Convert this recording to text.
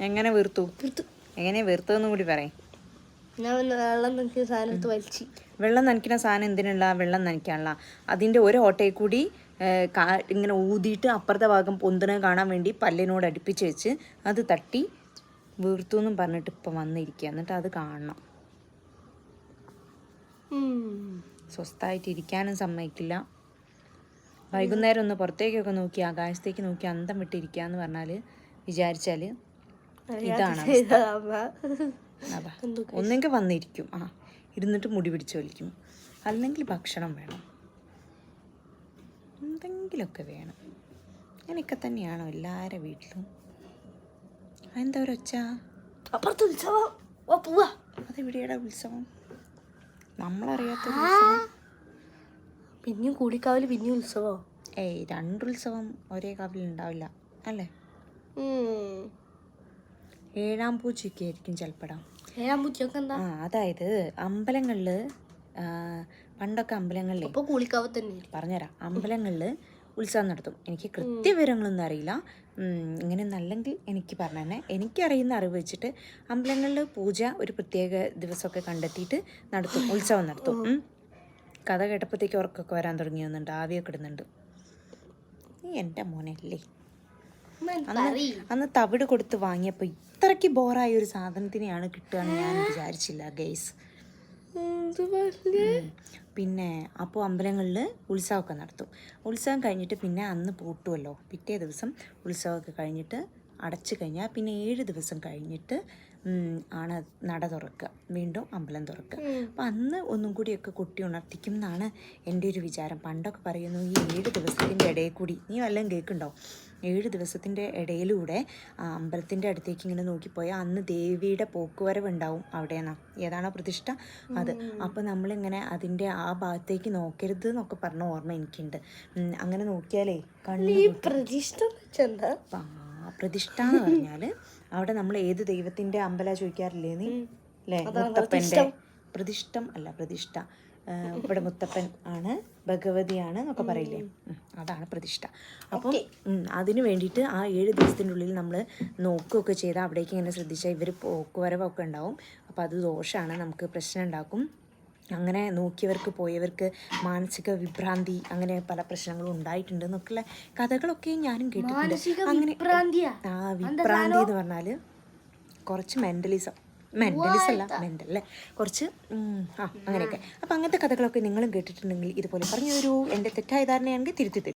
എങ്ങനെ വീർത്തു? എങ്ങനെ വീർത്തതെന്ന് കൂടി പറയും. വെള്ളം നനയ്ക്കുന്ന സാധനം എന്തിനുള്ള? വെള്ളം നനയ്ക്കാനുള്ള. അതിൻ്റെ ഒരു ഓട്ടയിൽ കൂടി ഇങ്ങനെ ഊതിയിട്ട് അപ്പുറത്തെ ഭാഗം പൊന്തണ കാണാൻ വേണ്ടി പല്ലിനോട് അടുപ്പിച്ച് വെച്ച് അത് തട്ടി വീർത്തു എന്നും പറഞ്ഞിട്ട് ഇപ്പം വന്നിരിക്കുക. എന്നിട്ട് അത് കാണണം. സ്വസ്ഥമായിട്ട് ഇരിക്കാനും സമ്മതിക്കില്ല. വൈകുന്നേരം ഒന്ന് പുറത്തേക്കൊക്കെ നോക്കി ആകാശത്തേക്ക് നോക്കി അന്തം വിട്ടിരിക്കുക എന്ന് പറഞ്ഞാൽ വിചാരിച്ചാൽ ഇതാണ് ഒന്നെങ്കിൽ വന്നിരിക്കും, ഇരുന്നിട്ട് മുടി പിടിച്ച് വലിക്കും, അല്ലെങ്കിൽ ഭക്ഷണം വേണം, എന്തെങ്കിലുമൊക്കെ വേണം. അങ്ങനെയൊക്കെ തന്നെയാണോ എല്ലാവരുടെ വീട്ടിലും? എന്താ ഒരൊച്ച? അതെവിടെയുടെ ഉത്സവം? നമ്മളറിയാത്ത ഉത്സവം. പിന്നെയും കൂടിക്കാവില് പിന്നെയും ഉത്സവോ? രണ്ടുത്സവം ഒരേ കാവിൽ ഉണ്ടാവില്ല അല്ലേ? ഏഴാം പൂച്ചയൊക്കെ ആയിരിക്കും ചിലപ്പോടാ. ഏഴാം പൂച്ചയൊക്കെ എന്താ? അതായത് അമ്പലങ്ങളിൽ പണ്ടൊക്കെ അമ്പലങ്ങളിലെ കൂളിക്കാവ് തന്നെ പറഞ്ഞുതരാം. അമ്പലങ്ങളിൽ ഉത്സവം നടത്തും. എനിക്ക് കൃത്യവിവരങ്ങളൊന്നും അറിയില്ല, ഇങ്ങനെ നല്ലെങ്കിൽ എനിക്ക് പറഞ്ഞു തന്നെ. എനിക്കറിയുന്ന അറിവ് വെച്ചിട്ട് അമ്പലങ്ങളിൽ പൂജ ഒരു പ്രത്യേക ദിവസമൊക്കെ കണ്ടെത്തിയിട്ട് നടത്തും, ഉത്സവം നടത്തും. കഥ കേട്ടപ്പോഴത്തേക്ക് ഉറക്കൊക്കെ വരാൻ തുടങ്ങിയൊന്നുണ്ട്, ആവിയൊക്കെ ഇടുന്നുണ്ട്. എൻ്റെ മോനല്ലേ അന്ന് തവിട് കൊടുത്ത് വാങ്ങിയപ്പോൾ ഇത്രയ്ക്ക് ബോറായ ഒരു സാധനത്തിനെയാണ് കിട്ടുകയെന്ന് ഞാൻ വിചാരിച്ചില്ല ഗൈസ്. പിന്നെ അപ്പോൾ അമ്പലങ്ങളിൽ ഉത്സവമൊക്കെ നടത്തും. ഉത്സവം കഴിഞ്ഞിട്ട് പിന്നെ അന്ന് പൂട്ടുമല്ലോ. പിറ്റേ ദിവസം ഉത്സവമൊക്കെ കഴിഞ്ഞിട്ട് അടച്ചു കഴിഞ്ഞാൽ പിന്നെ 7 ദിവസം കഴിഞ്ഞിട്ട് ആണ് നട തുറക്കുക, വീണ്ടും അമ്പലം തുറക്കുക. അപ്പം അന്ന് ഒന്നും കൂടിയൊക്കെ കൊട്ടി ഉണർത്തിക്കും എന്നാണ് എൻ്റെ ഒരു വിചാരം. പണ്ടൊക്കെ പറയുന്നു ഈ 7 ദിവസത്തിൻ്റെ ഇടയിൽ കൂടി, നീ വല്ലതും കേൾക്കുന്നുണ്ടോ? 7 ദിവസത്തിൻ്റെ ഇടയിലൂടെ അമ്പലത്തിൻ്റെ അടുത്തേക്ക് ഇങ്ങനെ നോക്കിപ്പോയാൽ അന്ന് ദേവിയുടെ പോക്കുവരവ് ഉണ്ടാവും അവിടെയെന്നാ. ഏതാണോ പ്രതിഷ്ഠ അത്. അപ്പോൾ നമ്മളിങ്ങനെ അതിൻ്റെ ആ ഭാഗത്തേക്ക് നോക്കരുത് എന്നൊക്കെ പറഞ്ഞ ഓർമ്മ എനിക്കുണ്ട്. അങ്ങനെ നോക്കിയാലേ പ്രതിഷ്ഠ എന്ന് പറഞ്ഞാൽ അവിടെ നമ്മൾ ഏത് ദൈവത്തിൻ്റെ അമ്പലം ചോദിക്കാറില്ലേ നീ? അല്ലേ? മുത്തപ്പൻ്റെ പ്രതിഷ്ഠം അല്ല, പ്രതിഷ്ഠ. ഇവിടെ മുത്തപ്പൻ ആണ്, ഭഗവതിയാണ് എന്നൊക്കെ പറയില്ലേ, അതാണ് പ്രതിഷ്ഠ. അപ്പം അതിന് വേണ്ടിയിട്ട് ആ 7 ദിവസത്തിൻ്റെ ഉള്ളിൽ നമ്മൾ നോക്കുകയൊക്കെ ചെയ്താൽ അവിടേക്ക് ഇങ്ങനെ ശ്രദ്ധിച്ചാൽ ഇവർ പോക്കുവരവൊക്കെ ഉണ്ടാവും. അപ്പോൾ അത് ദോഷമാണ്, നമുക്ക് പ്രശ്നം ഉണ്ടാക്കും. അങ്ങനെ നോക്കിയവർക്ക് പോയവർക്ക് മാനസിക വിഭ്രാന്തി, അങ്ങനെ പല പ്രശ്നങ്ങളും ഉണ്ടായിട്ടുണ്ട് എന്നൊക്കെയുള്ള കഥകളൊക്കെ ഞാനും കേട്ടിട്ടുണ്ട്. അങ്ങനെ വിഭ്രാന്തി എന്ന് പറഞ്ഞാൽ കുറച്ച് മെൻ്റൽ അല്ലേ, കുറച്ച് അങ്ങനെയൊക്കെ. അപ്പം അങ്ങനത്തെ കഥകളൊക്കെ നിങ്ങളും കേട്ടിട്ടുണ്ടെങ്കിൽ ഇതുപോലെ പറഞ്ഞു തരൂ. എൻ്റെ തെറ്റായ ധാരണയാണെങ്കിൽ തിരുത്തി തരും.